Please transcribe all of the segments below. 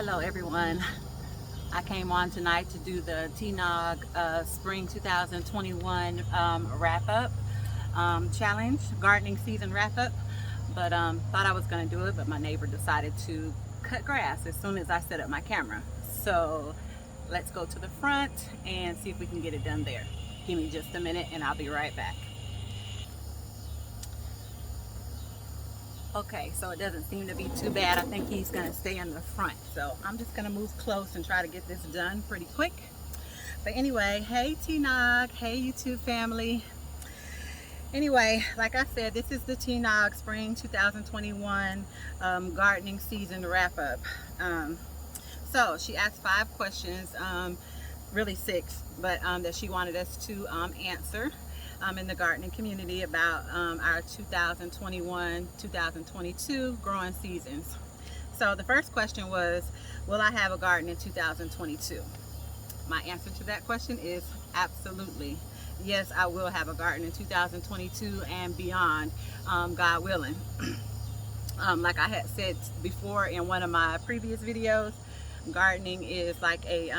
Hello everyone. I came on tonight to do the TNOG Spring 2021 wrap-up challenge, gardening season wrap-up. But thought I was going to do it, but my neighbor decided to cut grass as soon as I set up my camera. So let's go to the front and see if we can get it done there. Give me just a minute and I'll be right back. Okay, so it doesn't seem to be too bad. I think he's gonna stay in the front. So I'm just gonna move close and try to get this done pretty quick. But anyway, hey TNOG, hey YouTube family. Anyway, like I said, this is the TNOG Spring 2021 gardening season wrap up. So she asked 5 questions, really 6, but that she wanted us to answer in the gardening community about our 2021-2022 growing seasons. So the first question was, will I have a garden in 2022? My answer to that question is absolutely. Yes, I will have a garden in 2022 and beyond, God willing. Like I had said before in one of my previous videos, gardening is like a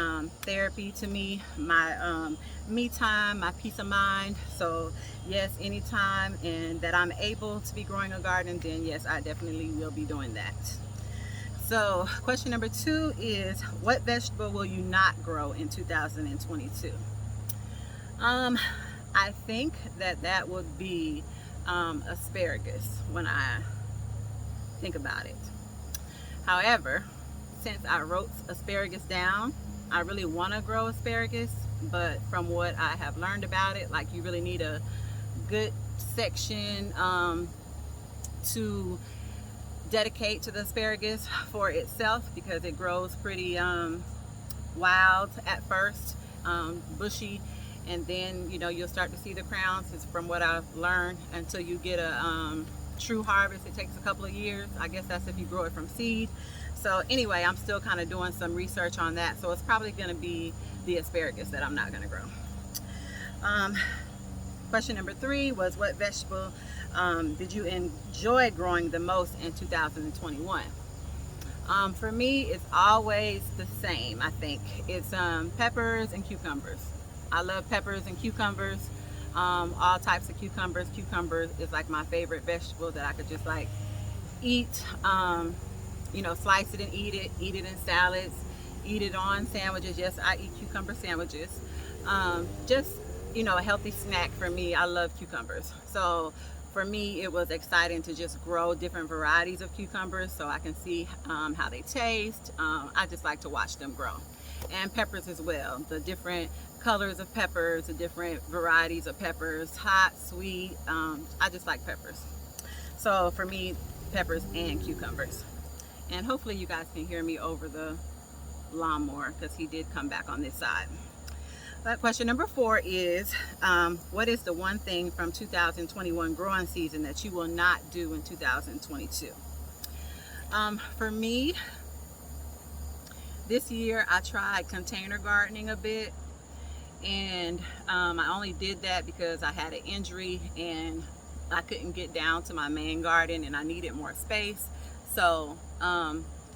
therapy to me, my me time, my peace of mind. So yes, anytime and that I'm able to be growing a garden, then yes, I definitely will be doing that. So question number 2 is, what vegetable will you not grow in 2022? I think that would be asparagus when I think about it. However, since I wrote asparagus down, I really want to grow asparagus, but from what I have learned about it, like you really need a good section to dedicate to the asparagus for itself, because it grows pretty wild at first, bushy, and then you'll start to see the crowns. It's from what I've learned, until you get a true harvest, it takes a couple of years. I guess that's if you grow it from seed. So anyway, I'm still kind of doing some research on that, so it's probably going to be the asparagus that I'm not going to grow. Question number 3 was, what vegetable did you enjoy growing the most in 2021? For me, it's always the same. I think it's peppers and cucumbers. I love peppers and cucumbers, all types of cucumbers. Cucumbers is like my favorite vegetable that I could just like eat, slice it and eat it in salads, eat it on sandwiches. Yes, I eat cucumber sandwiches. Just a healthy snack for me. I love cucumbers. So for me, it was exciting to just grow different varieties of cucumbers so I can see how they taste. I just like to watch them grow. And peppers as well, the different colors of peppers, the different varieties of peppers, hot, sweet. I just like peppers. So for me, peppers and cucumbers. And hopefully you guys can hear me over the lawnmower, because he did come back on this side. But question number 4 is, what is the one thing from 2021 growing season that you will not do in 2022? For me, this year I tried container gardening a bit, and I only did that because I had an injury and I couldn't get down to my main garden and I needed more space. So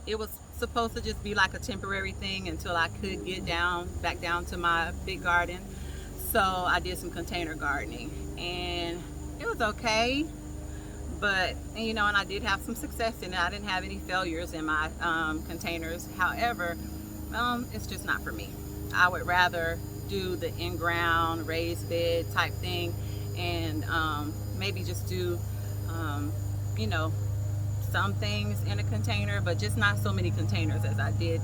it was supposed to just be like a temporary thing until I could get back down to my big garden. So I did some container gardening and it was okay, but and I did have some success in it. I didn't have any failures in my containers. However, it's just not for me. I would rather do the in-ground raised bed type thing, and maybe just do some things in a container, but just not so many containers as I did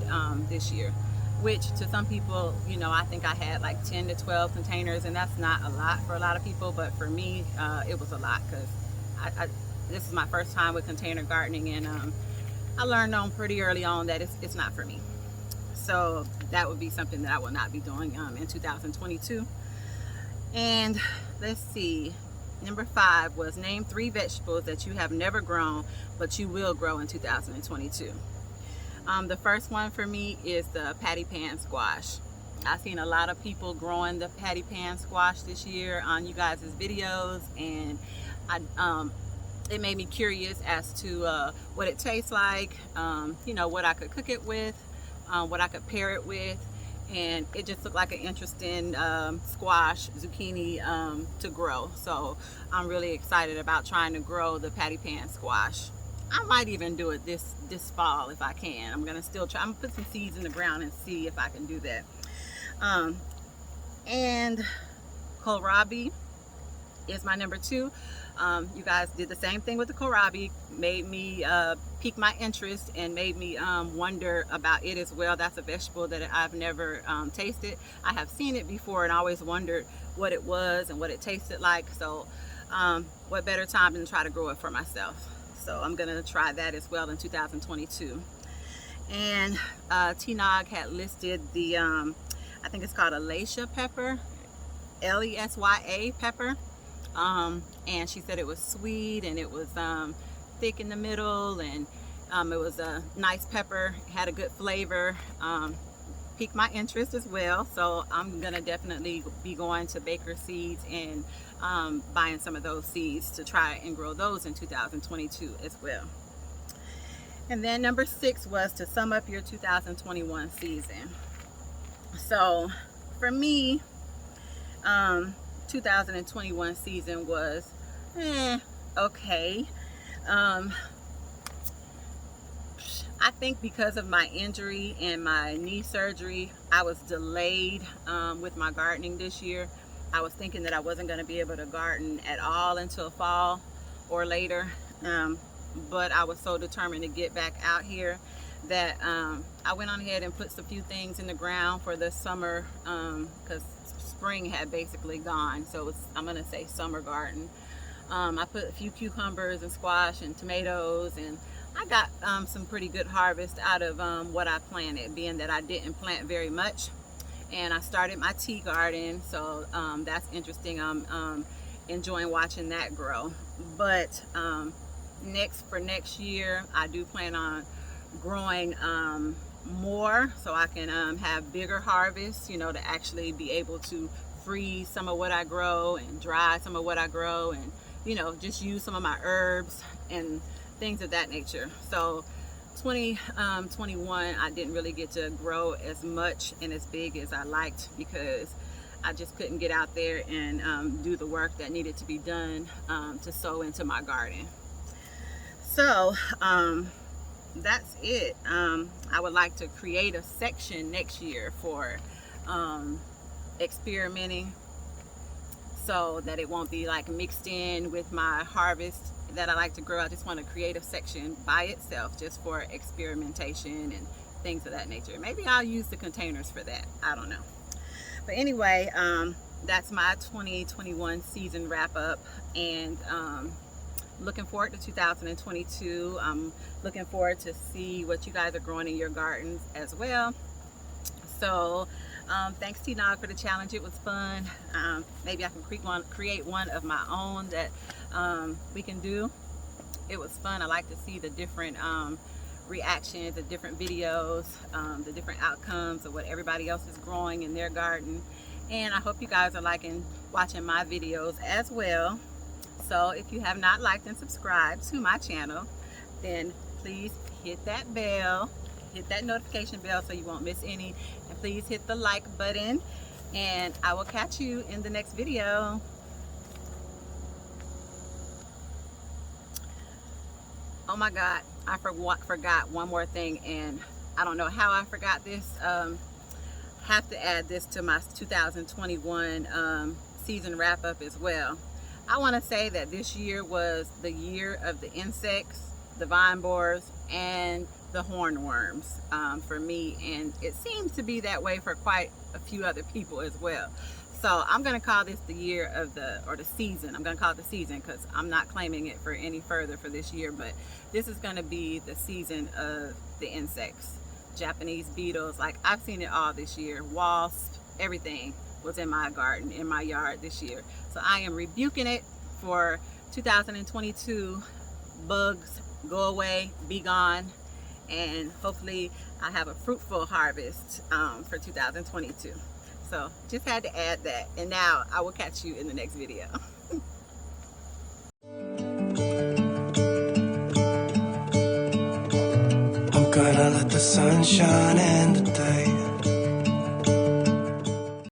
this year, which to some people, I think I had like 10 to 12 containers, and that's not a lot for a lot of people, but for me it was a lot, because this is my first time with container gardening, and I learned on pretty early on that it's not for me. So that would be something that I will not be doing in 2022. And let's see, number 5 was, name 3 vegetables that you have never grown but you will grow in 2022. The first one for me is the patty pan squash. I've seen a lot of people growing the patty pan squash this year on you guys' videos, and it made me curious as to what it tastes like, what I could cook it with. what I could pair it with, and it just looked like an interesting squash zucchini to grow. So I'm really excited about trying to grow the patty pan squash. I might even do it this fall if I can. I'm gonna still try. I'm gonna put some seeds in the ground and see if I can do that. And kohlrabi is my number 2. You guys did the same thing with the kohlrabi, made me pique my interest and made me wonder about it as well. That's a vegetable that I've never tasted. I have seen it before and always wondered what it was and what it tasted like. So what better time than to try to grow it for myself. So I'm gonna try that as well in 2022. And T-Nog had listed the I think it's called Elesya pepper, L-E-S-Y-A pepper. And she said it was sweet and it was thick in the middle, and it was a nice pepper, had a good flavor, piqued my interest as well. So I'm gonna definitely be going to Baker Seeds and buying some of those seeds to try and grow those in 2022 as well. And then number 6 was to sum up your 2021 season. So for me, 2021 season was okay. I think because of my injury and my knee surgery, I was delayed with my gardening this year. I was thinking that I wasn't going to be able to garden at all until fall or later, but I was so determined to get back out here that I went on ahead and put a few things in the ground for the summer, because spring had basically gone. So I'm gonna say summer garden. I put a few cucumbers and squash and tomatoes, and I got some pretty good harvest out of what I planted, being that I didn't plant very much. And I started my tea garden, so that's interesting. I'm enjoying watching that grow. But for next year, I do plan on growing more, so I can have bigger harvests, you know, to actually be able to freeze some of what I grow and dry some of what I grow, and you know, just use some of my herbs and things of that nature. So 2021 I didn't really get to grow as much and as big as I liked, because I just couldn't get out there and do the work that needed to be done to sow into my garden. So that's it. I would like to create a section next year for experimenting, so that it won't be like mixed in with my harvest that I like to grow. I just want to create a section by itself just for experimentation and things of that nature. Maybe I'll use the containers for that. I don't know. But anyway, that's my 2021 season wrap up, and looking forward to 2022. I'm looking forward to see what you guys are growing in your gardens as well. So thanks T-Nog for the challenge. It was fun. Maybe I can create one of my own that we can do. It was fun. I like to see the different reactions, the different videos, the different outcomes of what everybody else is growing in their garden. And I hope you guys are liking watching my videos as well. So if you have not liked and subscribed to my channel, then please hit that bell, hit that notification bell so you won't miss any, and please hit the like button, and I will catch you in the next video. Oh my God, I forgot one more thing, and I don't know how I forgot this. Have to add this to my 2021 season wrap up as well. I want to say that this year was the year of the insects, the vine borers, and the hornworms for me, and it seems to be that way for quite a few other people as well. So I'm going to call this the year of the season. I'm going to call it the season because I'm not claiming it for any further for this year, but this is going to be the season of the insects. Japanese beetles, like I've seen it all this year. Wasps, everything was in my garden, in my yard this year. So I am rebuking it for 2022. Bugs, go away, be gone, and hopefully I have a fruitful harvest for 2022. So just had to add that, and now I will catch you in the next video. Gonna let the sun shine in today.